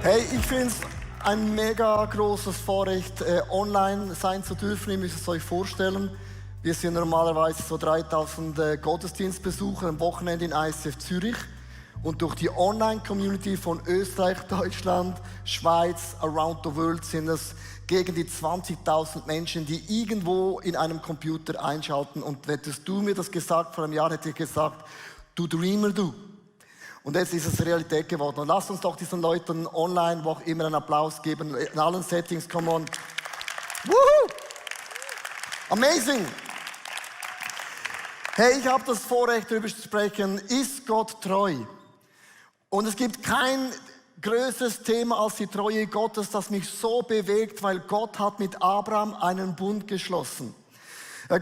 Hey, ich finde es ein mega großes Vorrecht, online sein zu dürfen. Ihr müsst es euch vorstellen. Wir sind normalerweise so 3000 Gottesdienstbesucher am Wochenende in ICF Zürich. Und durch die Online-Community von Österreich, Deutschland, Schweiz, around the world sind es gegen die 20.000 Menschen, die irgendwo in einem Computer einschalten. Und hättest du mir das gesagt vor einem Jahr, hätte ich gesagt, du Dreamer, du. Und jetzt ist es Realität geworden. Und lasst uns doch diesen Leuten online, wo auch immer, einen Applaus geben. In allen Settings, come on. Woohoo! Amazing! Hey, ich habe das Vorrecht, darüber zu sprechen, ist Gott treu? Und es gibt kein größeres Thema als die Treue Gottes, das mich so bewegt, weil Gott hat mit Abraham einen Bund geschlossen.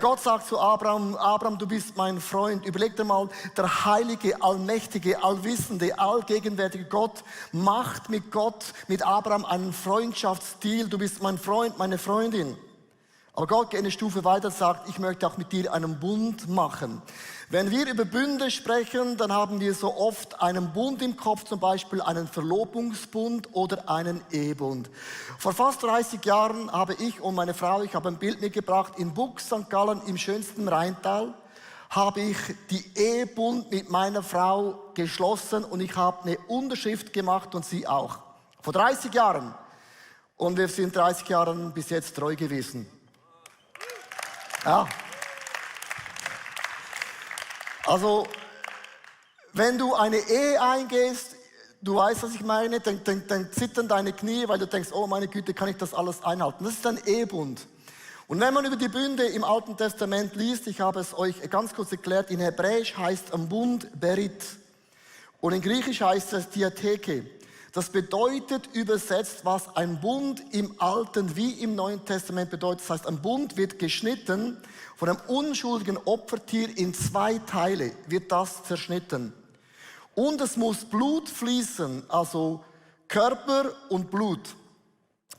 Gott sagt zu Abraham, Abraham, du bist mein Freund. Überleg dir mal, der heilige, allmächtige, allwissende, allgegenwärtige Gott macht mit Abraham einen Freundschaftsstil. Du bist mein Freund, meine Freundin. Aber Gott geht eine Stufe weiter und sagt, ich möchte auch mit dir einen Bund machen. Wenn wir über Bünde sprechen, dann haben wir so oft einen Bund im Kopf, zum Beispiel einen Verlobungsbund oder einen Ehebund. Vor fast 30 Jahren habe ich und meine Frau, ich habe ein Bild mitgebracht, in Bug St. Gallen im schönsten Rheintal, habe ich die Ehebund mit meiner Frau geschlossen und ich habe eine Unterschrift gemacht und sie auch. Vor 30 Jahren. Und wir sind 30 Jahren bis jetzt treu gewesen. Ja. Also, wenn du eine Ehe eingehst, du weißt, was ich meine, dann zittern deine Knie, weil du denkst, oh meine Güte, kann ich das alles einhalten? Das ist ein Ehebund. Und wenn man über die Bünde im Alten Testament liest, ich habe es euch ganz kurz erklärt, in Hebräisch heißt ein Bund Berit und in Griechisch heißt es Diatheke. Das bedeutet übersetzt, was ein Bund im Alten wie im Neuen Testament bedeutet. Das heißt, ein Bund wird geschnitten, von einem unschuldigen Opfertier in 2 Teile wird das zerschnitten. Und es muss Blut fließen, also Körper und Blut.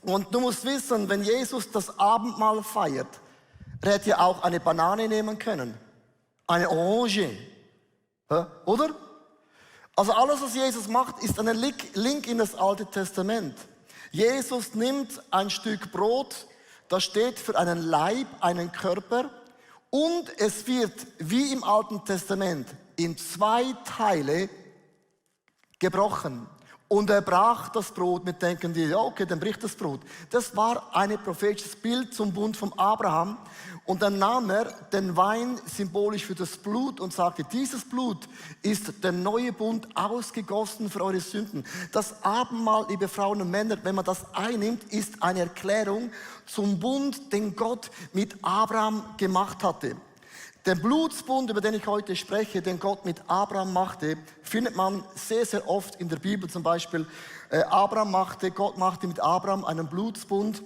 Und du musst wissen, wenn Jesus das Abendmahl feiert, er hätte ja auch eine Banane nehmen können, eine Orange, oder? Also alles, was Jesus macht, ist ein Link in das Alte Testament. Jesus nimmt ein Stück Brot, das steht für einen Leib, einen Körper, und es wird, wie im Alten Testament, in 2 Teile gebrochen. Und er brach das Brot, mit denken die, ja okay, dann bricht das Brot. Das war ein prophetisches Bild zum Bund von Abraham. Und dann nahm er den Wein symbolisch für das Blut und sagte, dieses Blut ist der neue Bund ausgegossen für eure Sünden. Das Abendmahl, liebe Frauen und Männer, wenn man das einnimmt, ist eine Erklärung zum Bund, den Gott mit Abraham gemacht hatte. Den Blutsbund, über den ich heute spreche, den Gott mit Abraham machte, findet man sehr, sehr oft in der Bibel. Zum Beispiel Gott machte mit Abraham einen Blutsbund.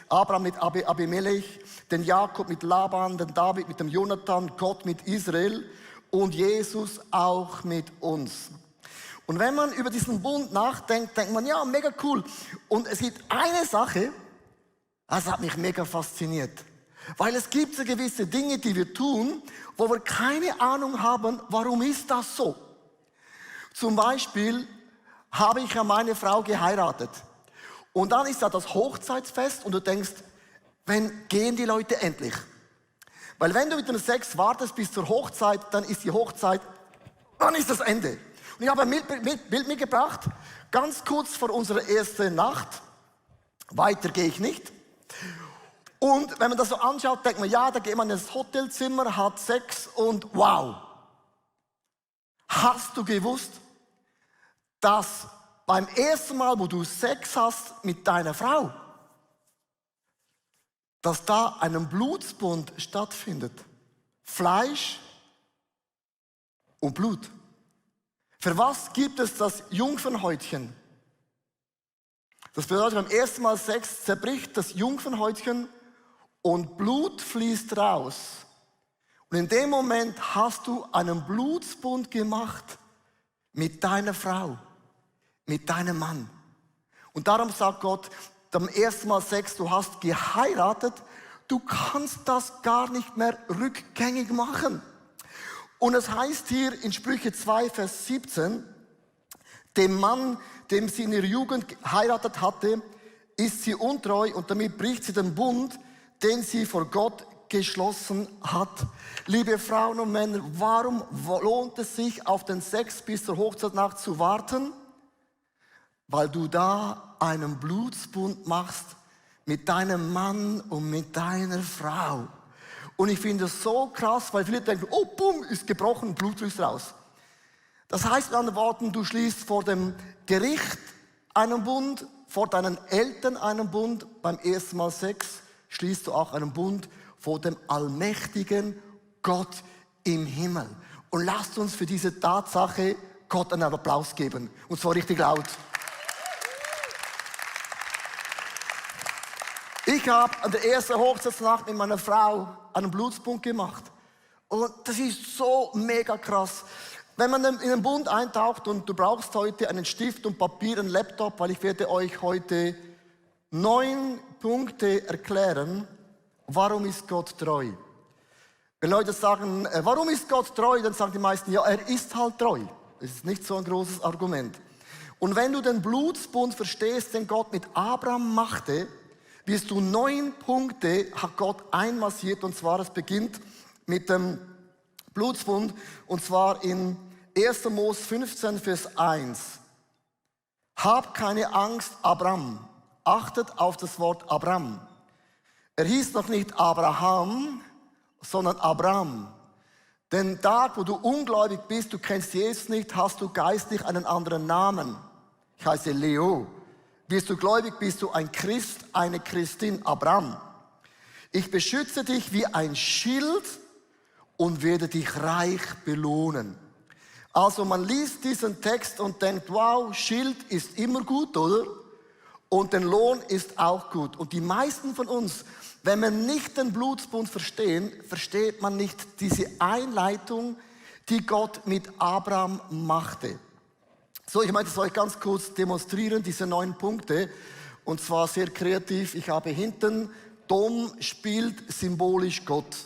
Abraham mit Abimelech, den Jakob mit Laban, den David mit dem Jonathan, Gott mit Israel und Jesus auch mit uns. Und wenn man über diesen Bund nachdenkt, denkt man, ja, mega cool. Und es gibt eine Sache, das hat mich mega fasziniert. Weil es gibt so gewisse Dinge, die wir tun, wo wir keine Ahnung haben, warum ist das so. Zum Beispiel habe ich ja meine Frau geheiratet. Und dann ist da das Hochzeitsfest und du denkst, wann gehen die Leute endlich? Weil wenn du mit dem Sex wartest bis zur Hochzeit, dann ist die Hochzeit, dann ist das Ende. Und ich habe ein Bild mitgebracht, ganz kurz vor unserer ersten Nacht. Weiter gehe ich nicht. Und wenn man das so anschaut, denkt man, ja, da geht man ins Hotelzimmer, hat Sex und wow. Hast du gewusst, dass beim ersten Mal, wo du Sex hast mit deiner Frau, dass da ein Blutsbund stattfindet? Fleisch und Blut. Für was gibt es das Jungfernhäutchen? Das bedeutet, beim ersten Mal Sex zerbricht das Jungfernhäutchen und Blut fließt raus. Und in dem Moment hast du einen Blutsbund gemacht mit deiner Frau, mit deinem Mann. Und darum sagt Gott, beim ersten Mal Sex, du hast geheiratet, du kannst das gar nicht mehr rückgängig machen. Und es heißt hier in Sprüche 2, Vers 17, Dem Mann, dem sie in ihrer Jugend geheiratet hatte, ist sie untreu und damit bricht sie den Bund, den sie vor Gott geschlossen hat. Liebe Frauen und Männer, warum lohnt es sich, auf den Sex bis zur Hochzeitsnacht zu warten? Weil du da einen Blutsbund machst mit deinem Mann und mit deiner Frau. Und ich finde es so krass, weil viele denken, oh, bumm, ist gebrochen, Blut fließt raus. Das heißt mit anderen Worten, du schließt vor dem Gericht einen Bund, vor deinen Eltern einen Bund, beim ersten Mal Sex schließt du auch einen Bund vor dem allmächtigen Gott im Himmel. Und lasst uns für diese Tatsache Gott einen Applaus geben. Und zwar richtig laut. Ich habe an der ersten Hochzeitsnacht mit meiner Frau einen Blutsbund gemacht. Und das ist so mega krass. Wenn man in den Bund eintaucht und du brauchst heute einen Stift und Papier, einen Laptop, weil ich werde euch heute 9 Punkte erklären, warum ist Gott treu. Wenn Leute sagen, warum ist Gott treu, dann sagen die meisten, ja, er ist halt treu. Das ist nicht so ein großes Argument. Und wenn du den Blutsbund verstehst, den Gott mit Abraham machte, wirst du 9 Punkte, hat Gott einmassiert, und zwar, es beginnt mit dem Blutsbund, und zwar in 1. Mose 15, Vers 1. Hab keine Angst, Abraham. Achtet auf das Wort Abraham. Er hieß noch nicht Abraham, sondern Abraham. Den Tag, wo du ungläubig bist, du kennst Jesus nicht, hast du geistlich einen anderen Namen. Ich heiße Leo. Bist du gläubig, bist du ein Christ, eine Christin, Abraham. Ich beschütze dich wie ein Schild und werde dich reich belohnen. Also man liest diesen Text und denkt, wow, Schild ist immer gut, oder? Und den Lohn ist auch gut. Und die meisten von uns, wenn wir nicht den Blutsbund verstehen, versteht man nicht diese Einleitung, die Gott mit Abraham machte. So, ich möchte es euch ganz kurz demonstrieren, diese 9 Punkte. Und zwar sehr kreativ. Ich habe hinten, Dom spielt symbolisch Gott.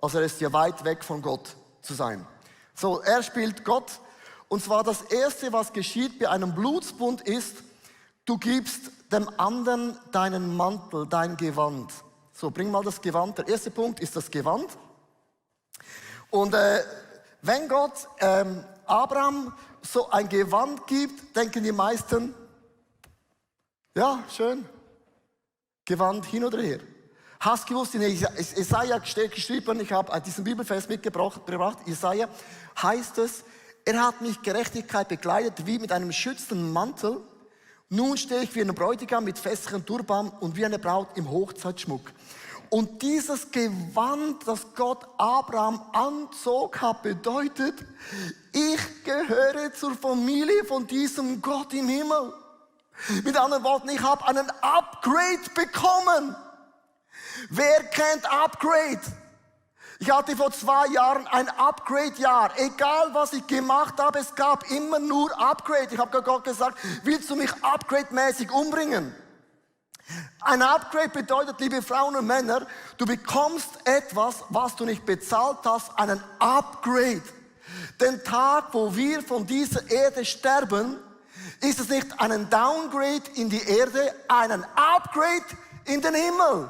Also er ist ja weit weg von Gott zu sein. So, er spielt Gott. Und zwar das Erste, was geschieht bei einem Blutsbund ist, du gibst dem anderen deinen Mantel, dein Gewand. So, bring mal das Gewand. Der erste Punkt ist das Gewand. Und wenn Gott Abraham so ein Gewand gibt, denken die meisten, ja, schön, Gewand hin oder her. Hast gewusst, in Jesaja steht geschrieben, ich habe diesen Bibelvers mitgebracht, Jesaja, heißt es, er hat mich Gerechtigkeit bekleidet wie mit einem schützenden Mantel. Nun stehe ich wie ein Bräutigam mit festlichem Turban und wie eine Braut im Hochzeitsschmuck. Und dieses Gewand, das Gott Abraham anzog, hat bedeutet, ich gehöre zur Familie von diesem Gott im Himmel. Mit anderen Worten, ich habe einen Upgrade bekommen. Wer kennt Upgrade? Ich hatte vor 2 Jahren ein Upgrade-Jahr. Egal, was ich gemacht habe, es gab immer nur Upgrade. Ich habe Gott gesagt, willst du mich upgrade-mäßig umbringen? Ein Upgrade bedeutet, liebe Frauen und Männer, du bekommst etwas, was du nicht bezahlt hast, einen Upgrade. Den Tag, wo wir von dieser Erde sterben, ist es nicht ein Downgrade in die Erde, einen Upgrade in den Himmel.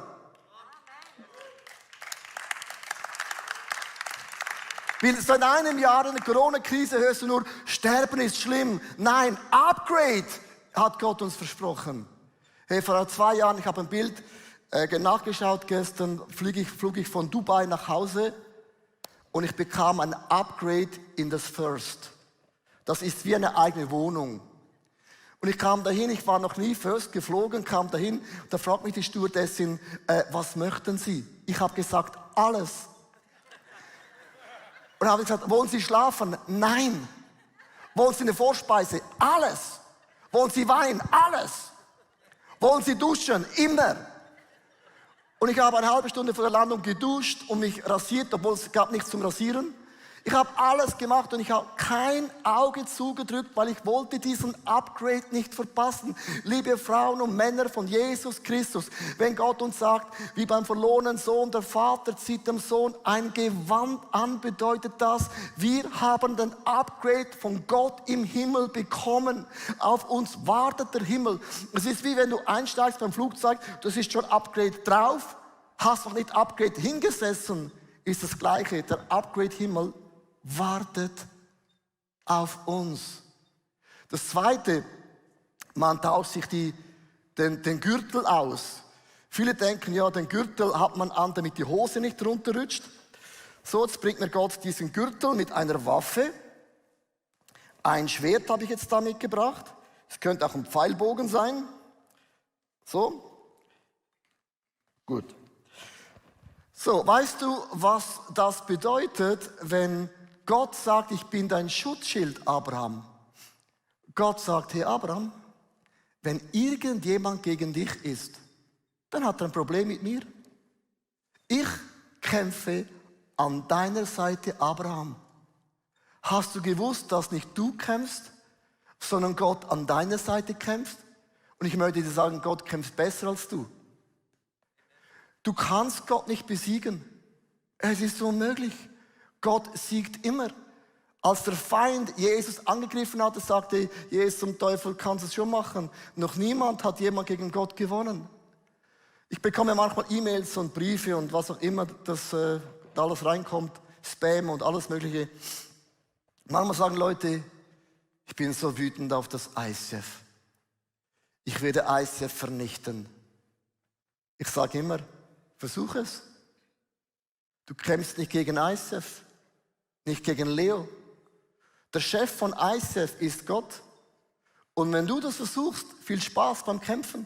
Weil seit einem Jahr in der Corona-Krise hörst du nur, Sterben ist schlimm. Nein, Upgrade hat Gott uns versprochen. Hey, vor 2 Jahren, ich habe ein Bild nachgeschaut gestern, flog ich von Dubai nach Hause und ich bekam ein Upgrade in das First. Das ist wie eine eigene Wohnung. Und ich kam dahin, ich war noch nie First geflogen, kam dahin, da fragt mich die Stewardessin, was möchten Sie? Ich habe gesagt, alles. Und habe gesagt, wollen Sie schlafen? Nein. Wollen Sie eine Vorspeise? Alles. Wollen Sie Wein? Alles. Wollen Sie duschen? Immer. Und ich habe eine halbe Stunde vor der Landung geduscht und mich rasiert, obwohl es gab nichts zum Rasieren. Ich habe alles gemacht und ich habe kein Auge zugedrückt, weil ich wollte diesen Upgrade nicht verpassen. Liebe Frauen und Männer von Jesus Christus, wenn Gott uns sagt, wie beim verlorenen Sohn, der Vater zieht dem Sohn ein Gewand an, bedeutet das, wir haben den Upgrade von Gott im Himmel bekommen. Auf uns wartet der Himmel. Es ist wie wenn du einsteigst beim Flugzeug, du siehst schon Upgrade drauf, hast noch nicht Upgrade hingesessen, ist das Gleiche. Der Upgrade-Himmel wartet auf uns. Das Zweite, man tauscht sich den Gürtel aus. Viele denken, ja, den Gürtel hat man an, damit die Hose nicht runterrutscht. So, jetzt bringt mir Gott diesen Gürtel mit einer Waffe. Ein Schwert habe ich jetzt da mitgebracht. Es könnte auch ein Pfeilbogen sein. So. Gut. So, weißt du, was das bedeutet, wenn Gott sagt, ich bin dein Schutzschild, Abraham? Gott sagt, hey Abraham, wenn irgendjemand gegen dich ist, dann hat er ein Problem mit mir. Ich kämpfe an deiner Seite, Abraham. Hast du gewusst, dass nicht du kämpfst, sondern Gott an deiner Seite kämpft? Und ich möchte dir sagen, Gott kämpft besser als du. Du kannst Gott nicht besiegen. Es ist unmöglich. Gott siegt immer. Als der Feind Jesus angegriffen hatte, sagte Jesus zum Teufel, kannst du es schon machen. Noch niemand hat jemand gegen Gott gewonnen. Ich bekomme manchmal E-Mails und Briefe und was auch immer, das da alles reinkommt, Spam und alles Mögliche. Manchmal sagen Leute, ich bin so wütend auf das ICF. Ich werde ICF vernichten. Ich sage immer, versuch es. Du kämpfst nicht gegen ICF, nicht gegen Leo. Der Chef von ICF ist Gott. Und wenn du das versuchst, viel Spaß beim Kämpfen.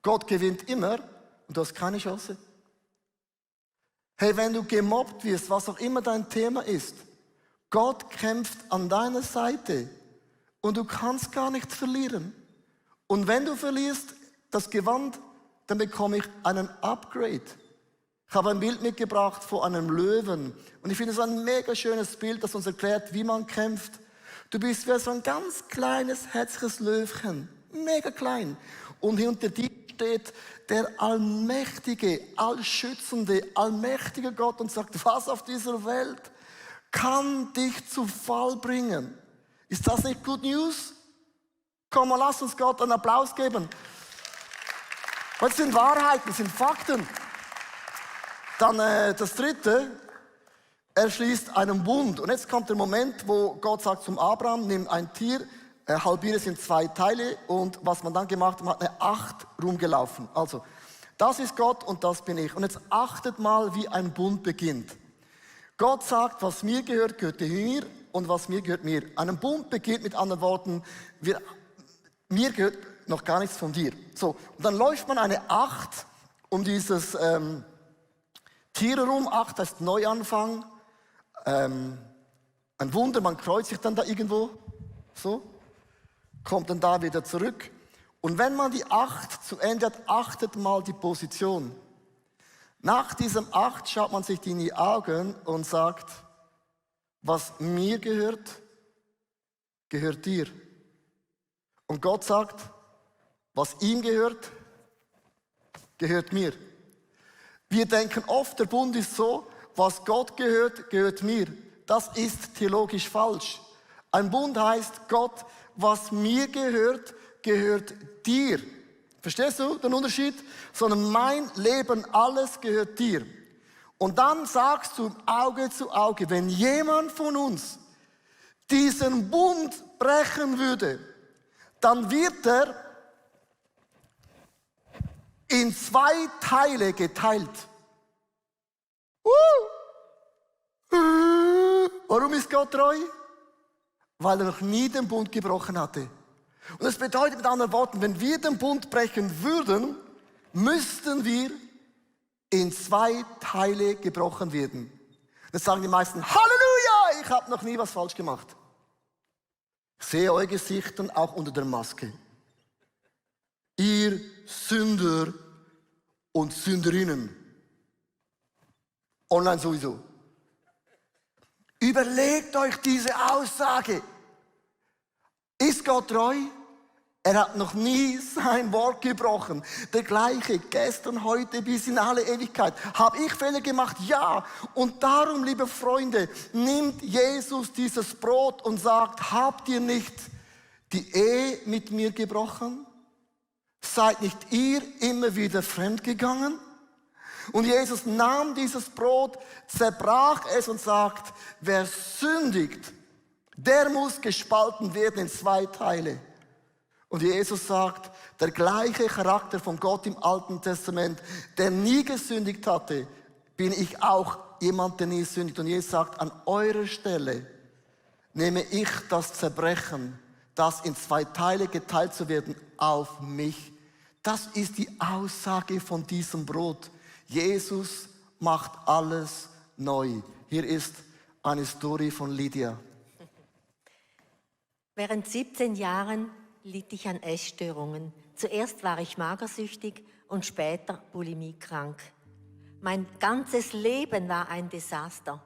Gott gewinnt immer und du hast keine Chance. Hey, wenn du gemobbt wirst, was auch immer dein Thema ist, Gott kämpft an deiner Seite und du kannst gar nichts verlieren. Und wenn du verlierst das Gewand, dann bekomme ich einen Upgrade. Ich habe ein Bild mitgebracht von einem Löwen. Und ich finde es ein mega schönes Bild, das uns erklärt, wie man kämpft. Du bist wie so ein ganz kleines, herzliches Löwchen. Mega klein. Und hinter dir steht der allmächtige, allschützende, allmächtige Gott und sagt, was auf dieser Welt kann dich zu Fall bringen? Ist das nicht Good News? Komm mal, lass uns Gott einen Applaus geben. Das sind Wahrheiten, das sind Fakten. Dann das Dritte, er schließt einen Bund. Und jetzt kommt der Moment, wo Gott sagt zum Abraham, nimm ein Tier, halbiere es in 2 Teile. Und was man dann gemacht hat, man hat eine 8 rumgelaufen. Also, das ist Gott und das bin ich. Und jetzt achtet mal, wie ein Bund beginnt. Gott sagt, was mir gehört, gehört mir und was mir gehört mir. Ein Bund beginnt mit anderen Worten, mir gehört noch gar nichts von dir. So, und dann läuft man eine 8 um dieses Tier herum. 8 heißt Neuanfang. Ein Wunder, man kreuzt sich dann da irgendwo. So, kommt dann da wieder zurück. Und wenn man die 8 zu Ende hat, achtet mal die Position. Nach diesem 8 schaut man sich in die Augen und sagt, was mir gehört, gehört dir. Und Gott sagt, was ihm gehört, gehört mir. Wir denken oft, der Bund ist so, was Gott gehört, gehört mir. Das ist theologisch falsch. Ein Bund heißt, Gott, was mir gehört, gehört dir. Verstehst du den Unterschied? Sondern mein Leben, alles gehört dir. Und dann sagst du Auge zu Auge, wenn jemand von uns diesen Bund brechen würde, dann wird er in 2 Teile geteilt. Warum ist Gott treu? Weil er noch nie den Bund gebrochen hatte. Und das bedeutet mit anderen Worten, wenn wir den Bund brechen würden, müssten wir in 2 Teile gebrochen werden. Jetzt sagen die meisten, Halleluja, ich habe noch nie was falsch gemacht. Ich sehe eure Gesichter auch unter der Maske. Ihr Sünder und Sünderinnen. Online sowieso. Überlegt euch diese Aussage. Ist Gott treu? Er hat noch nie sein Wort gebrochen. Der gleiche, gestern, heute, bis in alle Ewigkeit. Habe ich Fehler gemacht? Ja. Und darum, liebe Freunde, nimmt Jesus dieses Brot und sagt, habt ihr nicht die Ehe mit mir gebrochen? Seid nicht ihr immer wieder fremdgegangen? Und Jesus nahm dieses Brot, zerbrach es und sagt, wer sündigt, der muss gespalten werden in 2 Teile. Und Jesus sagt, der gleiche Charakter von Gott im Alten Testament, der nie gesündigt hatte, bin ich auch jemand, der nie sündigt. Und Jesus sagt, an eurer Stelle nehme ich das Zerbrechen, das in 2 Teile geteilt zu werden, auf mich. Das ist die Aussage von diesem Brot. Jesus macht alles neu. Hier ist eine Story von Lydia. Während 17 Jahren litt ich an Essstörungen. Zuerst war ich magersüchtig und später bulimiekrank. Mein ganzes Leben war ein Desaster.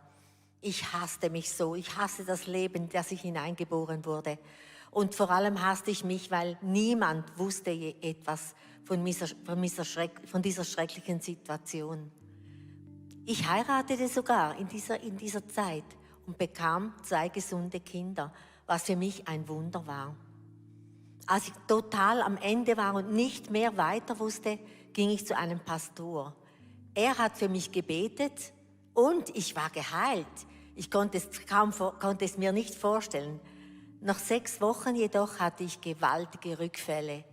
Ich hasste mich so, ich hasste das Leben, das ich hineingeboren wurde. Und vor allem hasste ich mich, weil niemand wusste etwas von dieser schrecklichen Situation. Ich heiratete sogar in dieser Zeit und bekam 2 gesunde Kinder, was für mich ein Wunder war. Als ich total am Ende war und nicht mehr weiter wusste, ging ich zu einem Pastor. Er hat für mich gebetet und ich war geheilt. Ich konnte es mir nicht vorstellen. Nach 6 Wochen jedoch hatte ich gewaltige Rückfälle.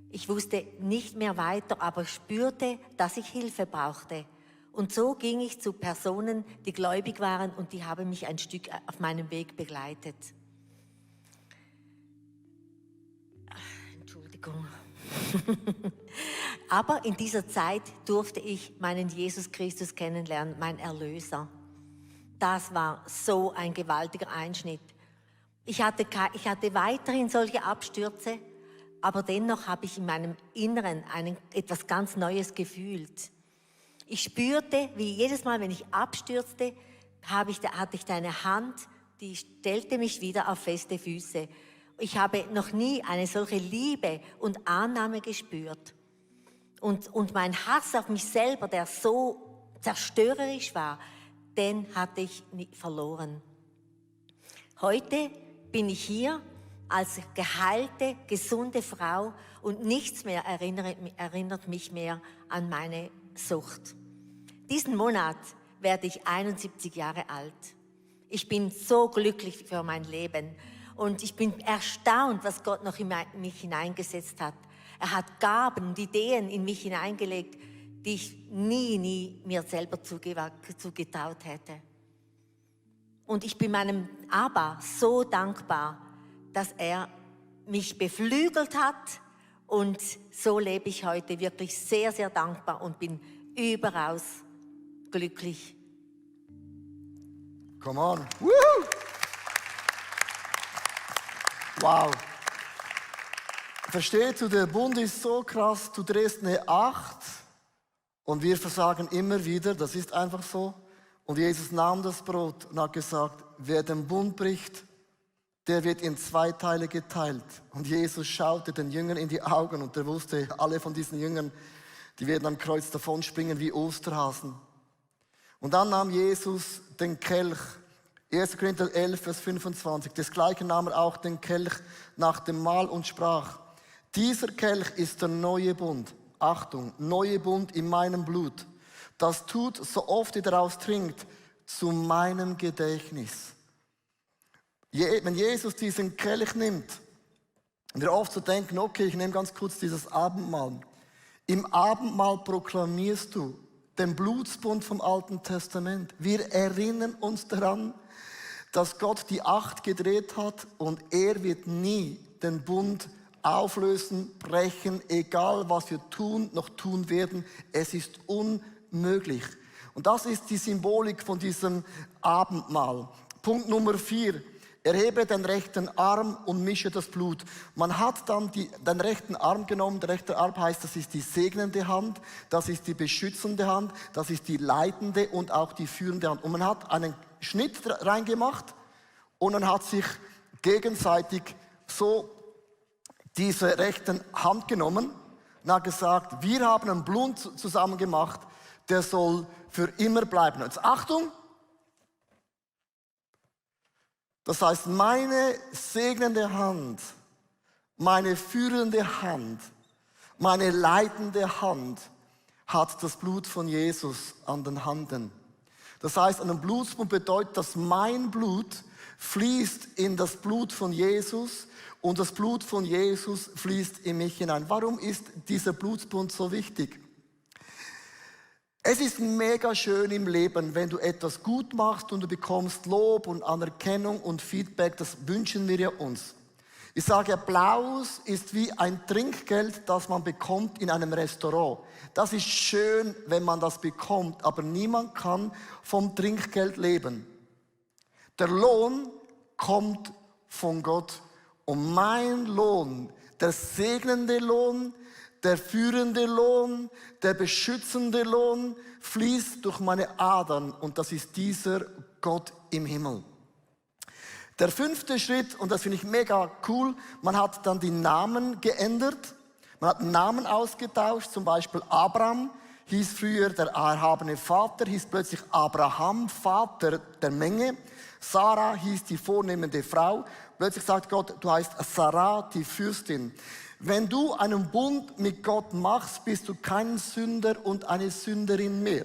Ich wusste nicht mehr weiter, aber spürte, dass ich Hilfe brauchte. Und so ging ich zu Personen, die gläubig waren und die haben mich ein Stück auf meinem Weg begleitet. Entschuldigung. Aber in dieser Zeit durfte ich meinen Jesus Christus kennenlernen, mein Erlöser. Das war so ein gewaltiger Einschnitt. Ich hatte weiterhin solche Abstürze, aber dennoch habe ich in meinem Inneren etwas ganz Neues gefühlt. Ich spürte, wie jedes Mal, wenn ich abstürzte, hatte ich deine Hand, die stellte mich wieder auf feste Füße. Ich habe noch nie eine solche Liebe und Annahme gespürt. Und mein Hass auf mich selber, der so zerstörerisch war, den hatte ich verloren. Heute bin ich hier als geheilte, gesunde Frau und nichts mehr erinnert mich mehr an meine Sucht. Diesen Monat werde ich 71 Jahre alt. Ich bin so glücklich für mein Leben und ich bin erstaunt, was Gott noch in mich hineingesetzt hat. Er hat Gaben und Ideen in mich hineingelegt, die ich nie mir selber zugetraut hätte. Und ich bin meinem Abba so dankbar, dass er mich beflügelt hat und so lebe ich heute wirklich sehr, sehr dankbar und bin überaus glücklich. Come on. Woo! Wow. Verstehst du, der Bund ist so krass, du drehst eine 8 und wir versagen immer wieder, das ist einfach so. Und Jesus nahm das Brot und hat gesagt, wer den Bund bricht, der wird in 2 Teile geteilt. Und Jesus schaute den Jüngern in die Augen und er wusste, alle von diesen Jüngern, die werden am Kreuz davonspringen wie Osterhasen. Und dann nahm Jesus den Kelch, 1. Korinther 11, Vers 25, desgleichen nahm er auch den Kelch nach dem Mahl und sprach, dieser Kelch ist der neue Bund, Achtung, neue Bund in meinem Blut. Das tut, so oft ihr daraus trinkt, zu meinem Gedächtnis. Wenn Jesus diesen Kelch nimmt, und wir oft so denken, okay, ich nehme ganz kurz dieses Abendmahl. Im Abendmahl proklamierst du den Blutsbund vom Alten Testament. Wir erinnern uns daran, dass Gott die 8 gedreht hat und er wird nie den Bund auflösen, brechen, egal was wir tun, noch tun werden. Es ist unmöglich. Und das ist die Symbolik von diesem Abendmahl. Punkt Nummer 4. Erhebe den rechten Arm und mische das Blut. Man hat dann den rechten Arm genommen. Der rechte Arm heißt, das ist die segnende Hand, das ist die beschützende Hand, das ist die leitende und auch die führende Hand. Und man hat einen Schnitt reingemacht und dann hat sich gegenseitig so diese rechten Hand genommen und hat gesagt, wir haben einen Bund zusammen gemacht, der soll für immer bleiben. Jetzt Achtung! Das heißt, meine segnende Hand, meine führende Hand, meine leitende Hand hat das Blut von Jesus an den Händen. Das heißt, ein Blutsbund bedeutet, dass mein Blut fließt in das Blut von Jesus und das Blut von Jesus fließt in mich hinein. Warum ist dieser Blutsbund so wichtig? Es ist mega schön im Leben, wenn du etwas gut machst und du bekommst Lob und Anerkennung und Feedback. Das wünschen wir ja uns. Ich sage, Applaus ist wie ein Trinkgeld, das man bekommt in einem Restaurant. Das ist schön, wenn man das bekommt, aber niemand kann vom Trinkgeld leben. Der Lohn kommt von Gott. Und mein Lohn, der segnende Lohn, der führende Lohn, der beschützende Lohn, fließt durch meine Adern. Und das ist dieser Gott im Himmel. Der 5. Schritt, und das finde ich mega cool, man hat dann die Namen geändert. Man hat Namen ausgetauscht, zum Beispiel Abraham hieß früher der erhabene Vater, hieß plötzlich Abraham, Vater der Menge. Sarah hieß die vornehmende Frau. Plötzlich sagt Gott, du heißt Sarah, die Fürstin. Wenn du einen Bund mit Gott machst, bist du kein Sünder und eine Sünderin mehr.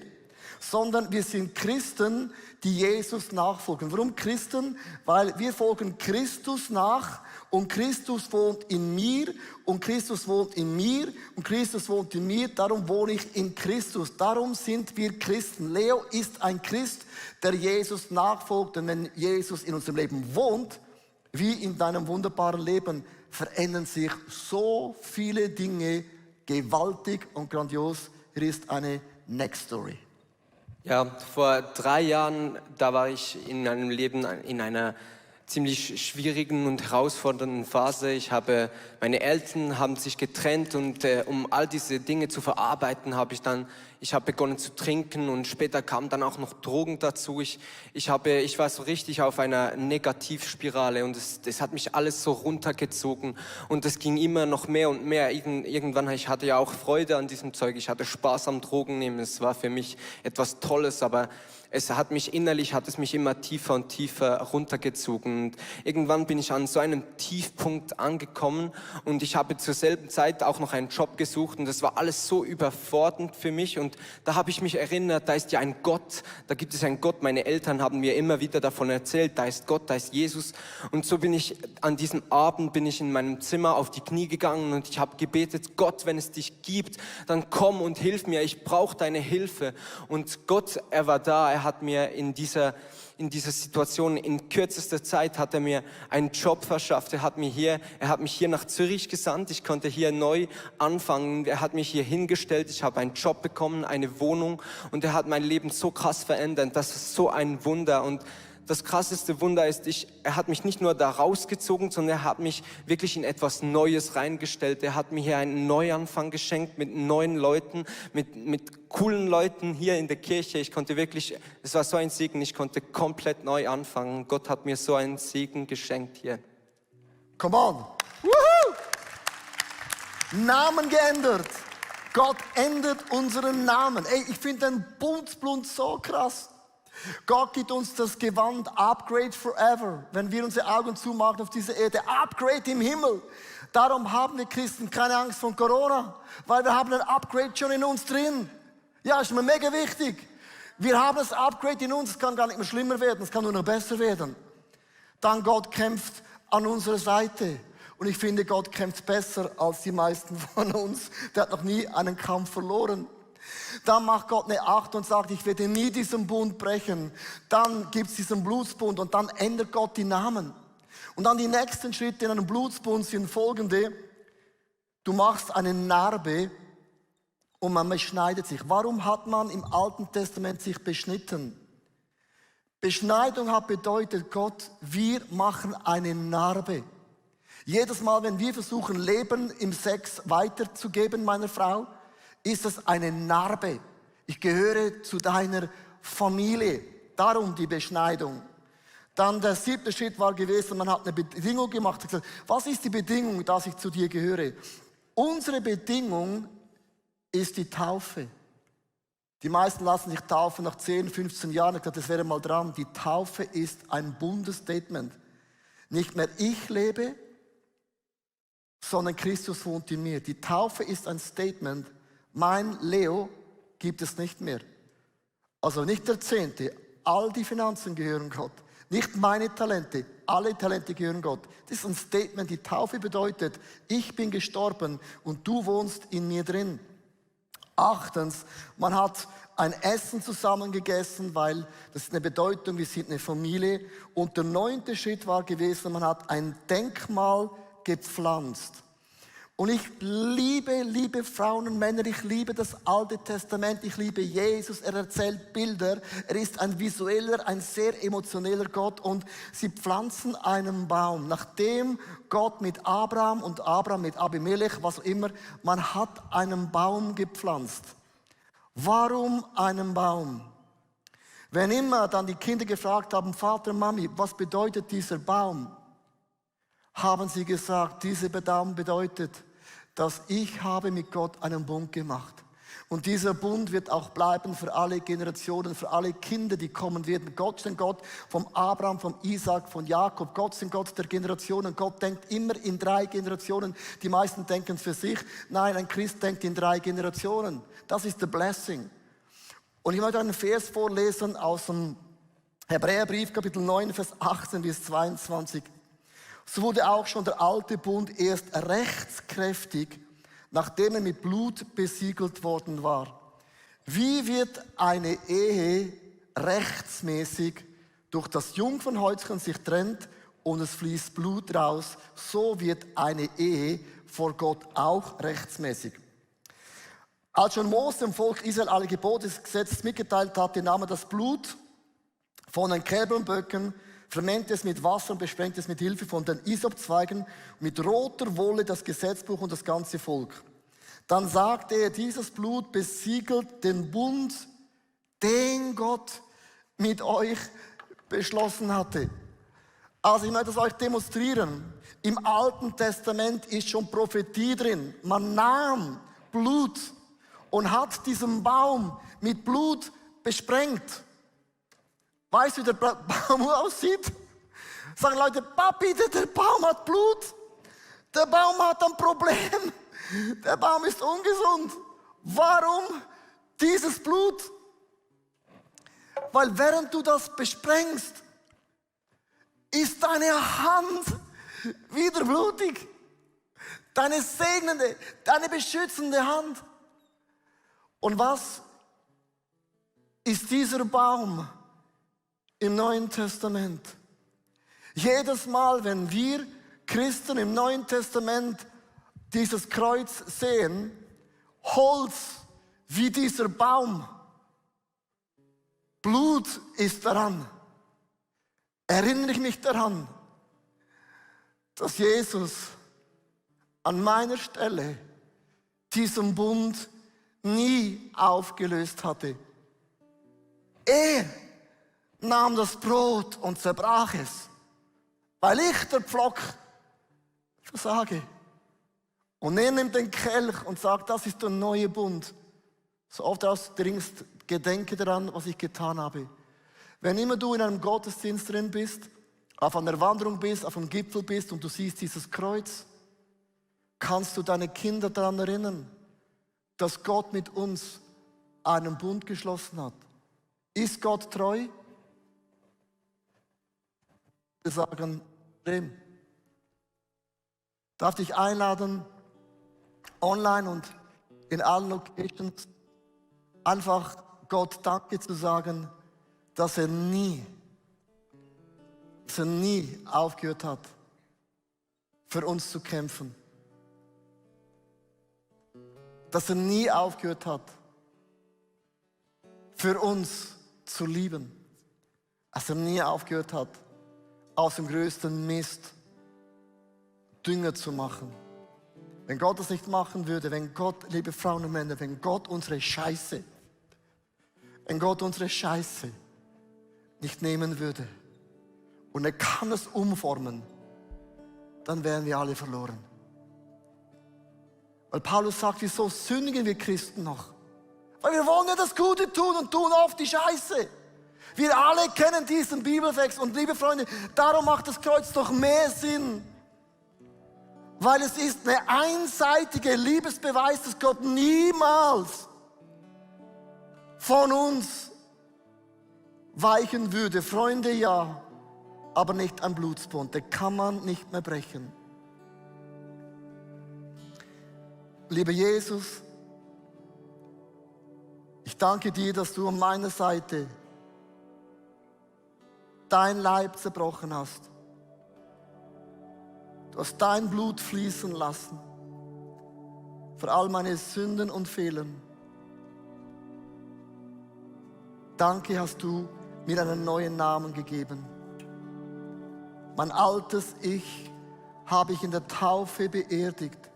Sondern wir sind Christen, die Jesus nachfolgen. Warum Christen? Weil wir folgen Christus nach und Christus wohnt in mir und Christus wohnt in mir und Christus wohnt in mir, darum wohne ich in Christus. Darum sind wir Christen. Leo ist ein Christ, der Jesus nachfolgt, und wenn Jesus in unserem Leben wohnt, wie in deinem wunderbaren Leben, verändern sich so viele Dinge gewaltig und grandios. Hier ist eine Next Story. Ja, vor 3 Jahren, da war ich in meinem Leben in einer ziemlich schwierigen und herausfordernden Phase. Meine Eltern haben sich getrennt und um all diese Dinge zu verarbeiten, habe ich begonnen zu trinken und später kamen dann auch noch Drogen dazu. Ich war so richtig auf einer Negativspirale und das hat mich alles so runtergezogen und es ging immer noch mehr und mehr. Irgendwann, ich hatte ja auch Freude an diesem Zeug, ich hatte Spaß am Drogennehmen, es war für mich etwas Tolles, aber es hat mich immer tiefer und tiefer runtergezogen. Und irgendwann bin ich an so einem Tiefpunkt angekommen und ich habe zur selben Zeit auch noch einen Job gesucht und das war alles so überfordernd für mich. Und da habe ich mich erinnert, da ist ja ein Gott, da gibt es einen Gott. Meine Eltern haben mir immer wieder davon erzählt, da ist Gott, da ist Jesus. Und so bin ich an diesem Abend in meinem Zimmer auf die Knie gegangen und ich habe gebetet, Gott, wenn es dich gibt, dann komm und hilf mir, ich brauche deine Hilfe. Und Gott, er war da, er hat mir in dieser Situation in kürzester Zeit hat er mir einen Job verschafft. Er hat mich hier nach Zürich gesandt. Ich konnte hier neu anfangen. Er hat mich hier hingestellt. Ich habe einen Job bekommen, eine Wohnung und er hat mein Leben so krass verändert. Das ist so ein Wunder und das krasseste Wunder ist, er hat mich nicht nur da rausgezogen, sondern er hat mich wirklich in etwas Neues reingestellt. Er hat mir hier einen Neuanfang geschenkt mit neuen Leuten, mit coolen Leuten hier in der Kirche. Es war so ein Segen, ich konnte komplett neu anfangen. Gott hat mir so einen Segen geschenkt hier. Come on! Woohoo! Namen geändert. Gott ändert unseren Namen. Ey, ich finde den Bund so krass. Gott gibt uns das Gewand Upgrade forever. Wenn wir unsere Augen zumachen auf dieser Erde, Upgrade im Himmel. Darum haben wir Christen keine Angst vor Corona, weil wir haben ein Upgrade schon in uns drin. Ja, ist mir mega wichtig. Wir haben das Upgrade in uns, es kann gar nicht mehr schlimmer werden, es kann nur noch besser werden. Dann Gott kämpft an unserer Seite. Und ich finde, Gott kämpft besser als die meisten von uns. Der hat noch nie einen Kampf verloren. Dann macht Gott eine Acht und sagt, ich werde nie diesen Bund brechen. Dann gibt es diesen Blutsbund und dann ändert Gott die Namen. Und dann die nächsten Schritte in einem Blutsbund sind folgende. Du machst eine Narbe und man beschneidet sich. Warum hat man im Alten Testament sich beschnitten? Beschneidung hat bedeutet, Gott, wir machen eine Narbe. Jedes Mal, wenn wir versuchen, Leben im Sex weiterzugeben, meiner Frau, ist das eine Narbe. Ich gehöre zu deiner Familie. Darum die Beschneidung. Dann der 7. Schritt war gewesen, man hat eine Bedingung gemacht. Gesagt, was ist die Bedingung, dass ich zu dir gehöre? Unsere Bedingung ist die Taufe. Die meisten lassen sich taufen nach 10, 15 Jahren. Ich dachte, das wäre mal dran. Die Taufe ist ein Bundesstatement. Nicht mehr ich lebe, sondern Christus wohnt in mir. Die Taufe ist ein Statement. Mein Leo gibt es nicht mehr. Also nicht der Zehnte. All die Finanzen gehören Gott. Nicht meine Talente. Alle Talente gehören Gott. Das ist ein Statement. Die Taufe bedeutet, ich bin gestorben und du wohnst in mir drin. 8. Man hat ein Essen zusammen gegessen, weil das ist eine Bedeutung, wir sind eine Familie. Und der 9. Schritt war gewesen, man hat ein Denkmal gepflanzt. Und ich liebe Frauen und Männer, ich liebe das Alte Testament, ich liebe Jesus, er erzählt Bilder, er ist ein visueller, ein sehr emotioneller Gott und sie pflanzen einen Baum. Nachdem Gott mit Abraham und Abraham mit Abimelech, was auch immer, man hat einen Baum gepflanzt. Warum einen Baum? Wenn immer dann die Kinder gefragt haben, Vater, Mami, was bedeutet dieser Baum? Haben sie gesagt, dieser Baum bedeutet, dass ich habe mit Gott einen Bund gemacht. Und dieser Bund wird auch bleiben für alle Generationen, für alle Kinder, die kommen werden. Gott ist ein Gott vom Abraham, vom Isaac, von Jakob. Gott ist ein Gott der Generationen. Gott denkt immer in 3 Generationen. Die meisten denken für sich. Nein, ein Christ denkt in 3 Generationen. Das ist the blessing. Und ich möchte einen Vers vorlesen aus dem Hebräerbrief, Kapitel 9, Vers 18 bis 22. So wurde auch schon der alte Bund erst rechtskräftig, nachdem er mit Blut besiegelt worden war. Wie wird eine Ehe rechtsmäßig durch das Jungfernhäutchen sich trennt und es fließt Blut raus, so wird eine Ehe vor Gott auch rechtsmäßig. Als schon Mose dem Volk Israel alle Gebote des Gesetzes mitgeteilt hatte, nahm er das Blut von den Kälbern und Böcken, vermengte es mit Wasser und besprengte es mit Hilfe von den Isopzweigen, mit roter Wolle das Gesetzbuch und das ganze Volk. Dann sagte er, dieses Blut besiegelt den Bund, den Gott mit euch beschlossen hatte. Also ich möchte es euch demonstrieren. Im Alten Testament ist schon Prophetie drin. Man nahm Blut und hat diesen Baum mit Blut besprengt. Weißt du, wie der Baum aussieht? Sagen Leute, Papi, der Baum hat Blut. Der Baum hat ein Problem. Der Baum ist ungesund. Warum dieses Blut? Weil während du das besprengst, ist deine Hand wieder blutig. Deine segnende, deine beschützende Hand. Und was ist dieser Baum im Neuen Testament? Jedes Mal, wenn wir Christen im Neuen Testament dieses Kreuz sehen, Holz wie dieser Baum, Blut ist daran, erinnere ich mich daran, dass Jesus an meiner Stelle diesen Bund nie aufgelöst hatte. Er nahm das Brot und zerbrach es, weil ich der Pflock versage. Und er nimmt den Kelch und sagt, das ist der neue Bund. So oft du dringst, gedenke daran, was ich getan habe. Wenn immer du in einem Gottesdienst drin bist, auf einer Wanderung bist, auf einem Gipfel bist und du siehst dieses Kreuz, kannst du deine Kinder daran erinnern, dass Gott mit uns einen Bund geschlossen hat. Ist Gott treu? Wir sagen, dem. Darf dich einladen, online und in allen Locations, einfach Gott Danke zu sagen, dass er nie aufgehört hat, für uns zu kämpfen. Dass er nie aufgehört hat, für uns zu lieben. Dass er nie aufgehört hat, aus dem größten Mist Dünger zu machen. Wenn Gott das nicht machen würde, wenn Gott, liebe Frauen und Männer, wenn Gott unsere Scheiße nicht nehmen würde und er kann es umformen, dann wären wir alle verloren. Weil Paulus sagt, wieso sündigen wir Christen noch? Weil wir wollen ja das Gute tun und tun oft die Scheiße. Wir alle kennen diesen Bibeltext und liebe Freunde, darum macht das Kreuz doch mehr Sinn. Weil es ist eine einseitige Liebesbeweis, dass Gott niemals von uns weichen würde. Freunde, ja, aber nicht ein Blutsbund. Den kann man nicht mehr brechen. Lieber Jesus, ich danke dir, dass du an meiner Seite dein Leib zerbrochen hast. Du hast dein Blut fließen lassen für all meine Sünden und Fehler. Danke hast du mir einen neuen Namen gegeben. Mein altes Ich habe ich in der Taufe beerdigt.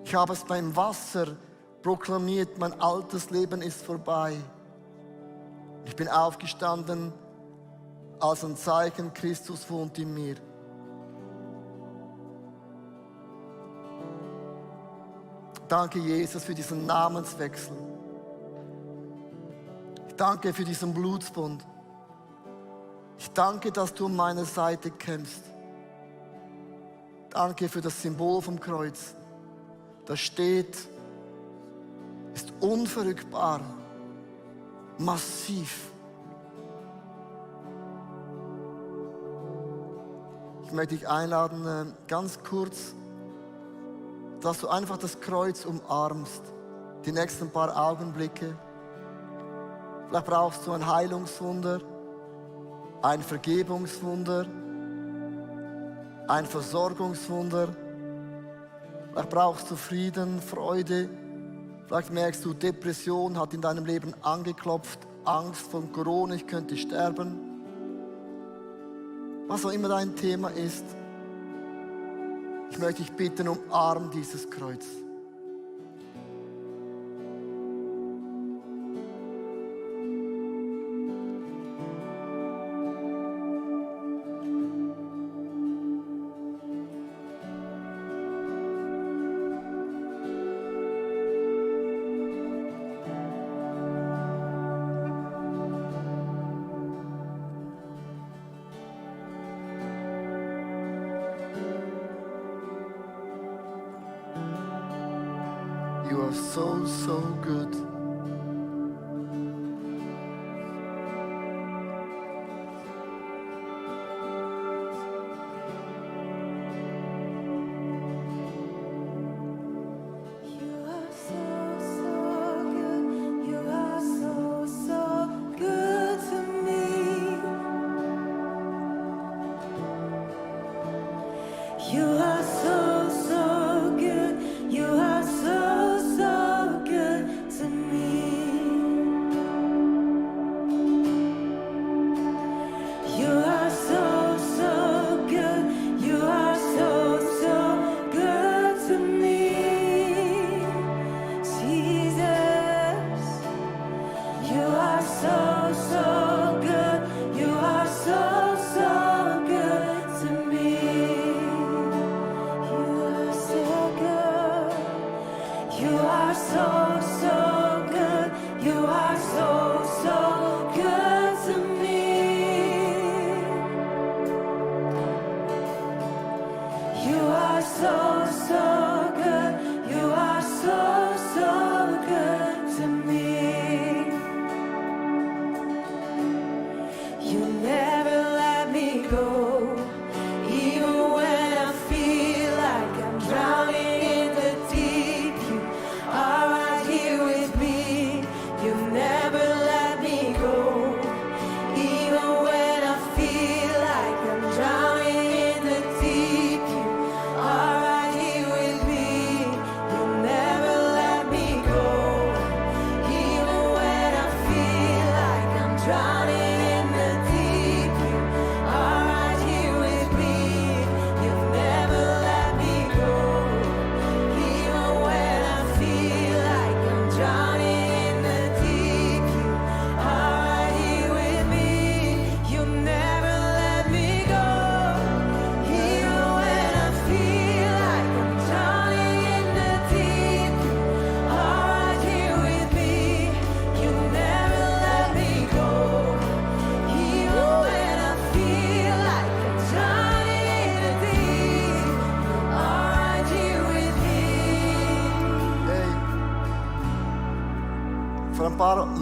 Ich habe es beim Wasser proklamiert, mein altes Leben ist vorbei. Ich bin aufgestanden als ein Zeichen, Christus wohnt in mir. Danke, Jesus, für diesen Namenswechsel. Ich danke für diesen Blutsbund. Ich danke, dass du an meiner Seite kämpfst. Danke für das Symbol vom Kreuz. Das steht, ist unverrückbar, massiv. Ich möchte dich einladen, ganz kurz, dass du einfach das Kreuz umarmst, die nächsten paar Augenblicke. Vielleicht brauchst du ein Heilungswunder, ein Vergebungswunder, ein Versorgungswunder. Vielleicht brauchst du Frieden, Freude. Vielleicht merkst du, Depression hat in deinem Leben angeklopft, Angst vor Corona, ich könnte sterben. Was auch immer dein Thema ist, ich möchte dich bitten, umarm dieses Kreuz. You are so, so good.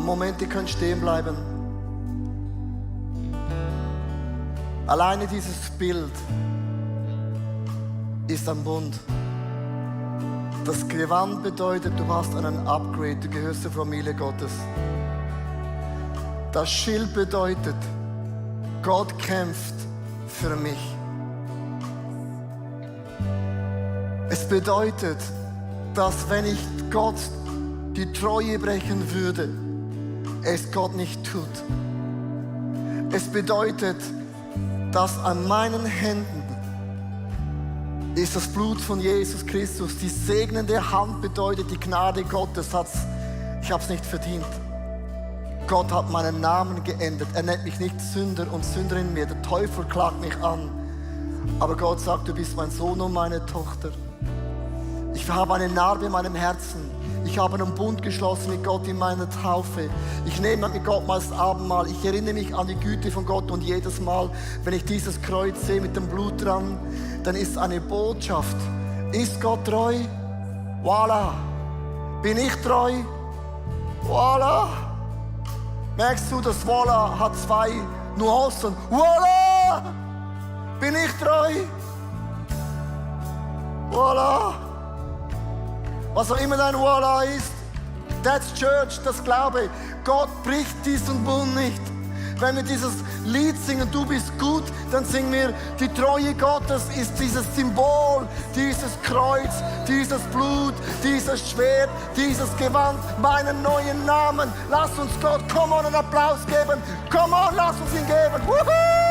Moment, ihr könnt stehen bleiben. Alleine dieses Bild ist ein Bund. Das Gewand bedeutet, du hast einen Upgrade, du gehörst zur Familie Gottes. Das Schild bedeutet, Gott kämpft für mich. Es bedeutet, dass wenn ich Gott die Treue brechen würde, es Gott nicht tut. Es bedeutet, dass an meinen Händen ist das Blut von Jesus Christus. Die segnende Hand bedeutet, die Gnade Gottes ich habe es nicht verdient. Gott hat meinen Namen geändert. Er nennt mich nicht Sünder und Sünderin mehr. Der Teufel klagt mich an. Aber Gott sagt, du bist mein Sohn und meine Tochter. Ich habe eine Narbe in meinem Herzen. Ich habe einen Bund geschlossen mit Gott in meiner Taufe. Ich nehme mit Gott mal das Abendmahl. Ich erinnere mich an die Güte von Gott und jedes Mal, wenn ich dieses Kreuz sehe mit dem Blut dran, dann ist eine Botschaft. Ist Gott treu? Voilà. Bin ich treu? Voilà. Merkst du, das Voilà hat zwei Nuancen. Voilà. Bin ich treu? Voilà. Was auch immer dein Voilà ist, that's Church, das Glaube. Gott bricht diesen Bund nicht. Wenn wir dieses Lied singen, du bist gut, dann singen wir, die Treue Gottes ist dieses Symbol, dieses Kreuz, dieses Blut, dieses Schwert, dieses Gewand, meinen neuen Namen. Lass uns Gott, come on, einen Applaus geben. Come on, lass uns ihn geben. Woohoo!